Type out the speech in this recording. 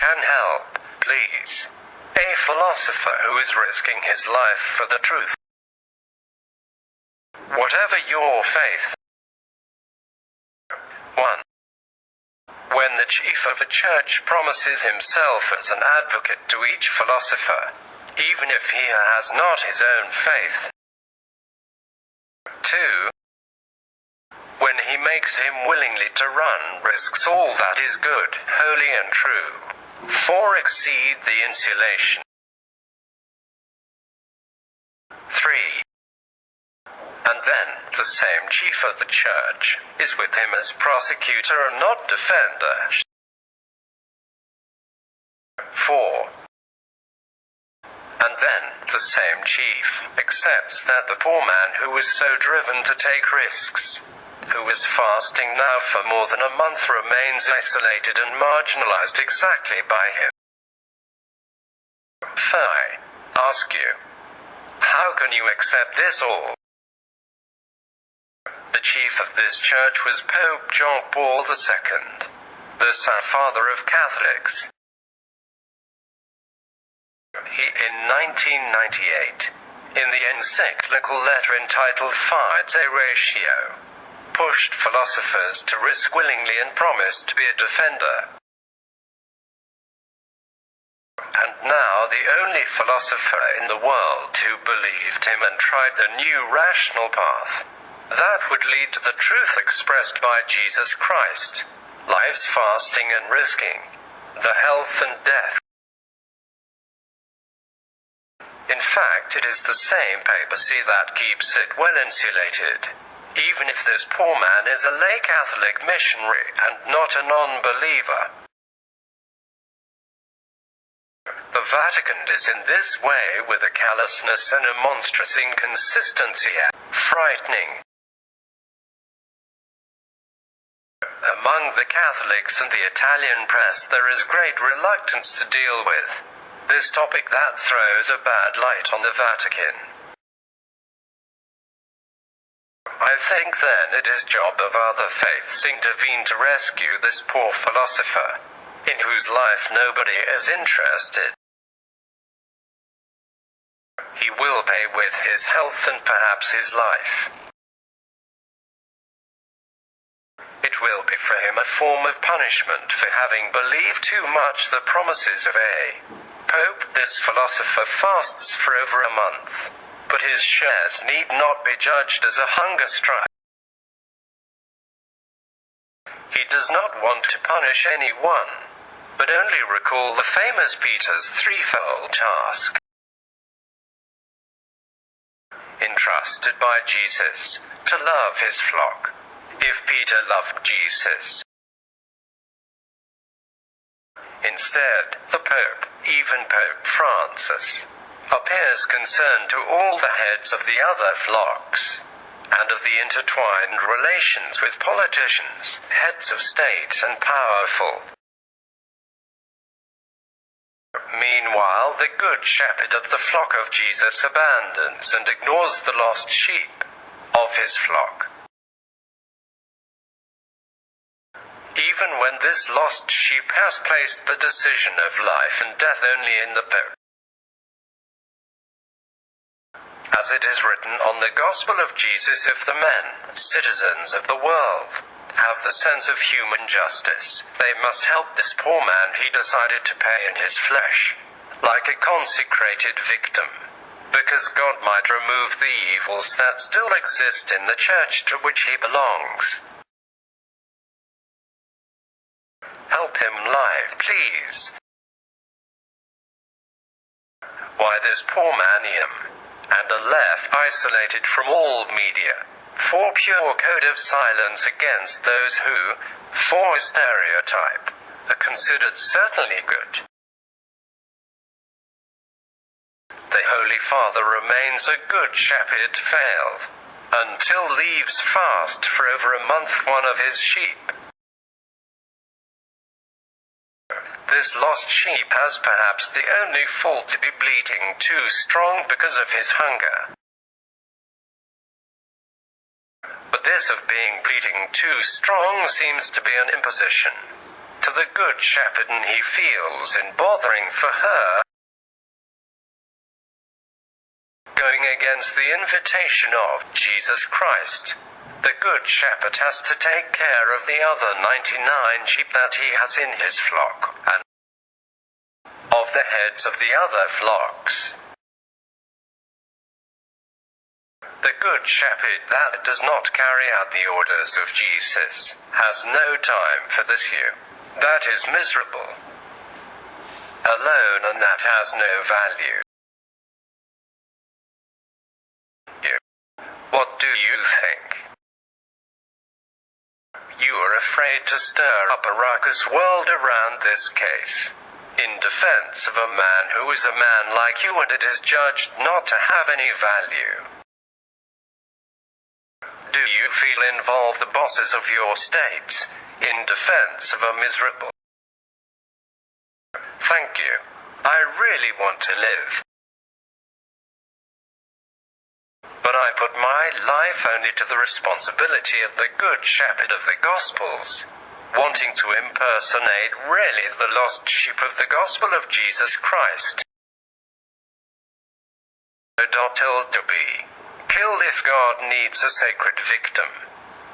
can help, please. A philosopher who is risking his life for the truth. Whatever your faith. 1. When the chief of a church promises himself as an advocate to each philosopher, even if he has not his own faith. 2. When he makes him willingly to run risks all that is good, holy and true. 4. Exceed the insulation. 3. And then, the same chief of the church is with him as prosecutor and not defender. 4. And then, the same chief accepts that the poor man who was so driven to take risks, who is fasting now for more than a month, remains isolated and marginalized exactly by him. I ask you, how can you accept this all? The chief of this church was Pope John Paul II, the Father of Catholics. He, in 1998, in the encyclical letter entitled Fides a Ratio, pushed philosophers to risk willingly and promised to be a defender. And now the only philosopher in the world who believed him and tried the new rational path that would lead to the truth expressed by Jesus Christ, life's fasting and risking, the health and death. In fact, it is the same papacy that keeps it well insulated, even if this poor man is a lay Catholic missionary and not a non-believer. The Vatican is in this way with a callousness and a monstrous inconsistency frightening. Among the Catholics and the Italian press there is great reluctance to deal with this topic that throws a bad light on the Vatican. I think then it is job of other faiths intervene to rescue this poor philosopher, in whose life nobody is interested. He will pay with his health and perhaps his life. It will be for him a form of punishment for having believed too much the promises of a Pope. This philosopher fasts for over a month, but his shares need not be judged as a hunger strike. He does not want to punish anyone, but only recall the famous Peter's threefold task. Entrusted by Jesus to love his flock. If Peter loved Jesus, instead, the Pope, even Pope Francis, appears concerned to all the heads of the other flocks, and of the intertwined relations with politicians, heads of state and powerful. Meanwhile, the Good Shepherd of the flock of Jesus abandons and ignores the lost sheep of his flock. Even when this lost sheep has placed the decision of life and death only in the Pope. As it is written on the Gospel of Jesus, if the men, citizens of the world, have the sense of human justice, they must help this poor man he decided to pay in his flesh, like a consecrated victim, because God might remove the evils that still exist in the church to which he belongs. Help him live, please. Why this poor man and a left isolated from all media, for pure code of silence against those who, for a stereotype, are considered certainly good. The Holy Father remains a good shepherd failed, until leaves fast for over a month one of his sheep. This lost sheep has perhaps the only fault to be bleating too strong because of his hunger. But this of being bleating too strong seems to be an imposition. to the Good Shepherd and he feels in bothering for her, going against the invitation of Jesus Christ. The Good Shepherd has to take care of the other 99 sheep that he has in his flock, and of the heads of the other flocks. The Good Shepherd that does not carry out the orders of Jesus has no time for this you. That is miserable, alone, and that has no value. You. What do you think? You are afraid to stir up a ruckus world around this case, in defense of a man who is a man like you and it is judged not to have any value. Do you feel involved the bosses of your states, in defense of a miserable? Thank you. I really want to live. But I put my life only to the responsibility of the Good Shepherd of the Gospels, wanting to impersonate really the lost sheep of the Gospel of Jesus Christ. To be killed if God needs a sacred victim.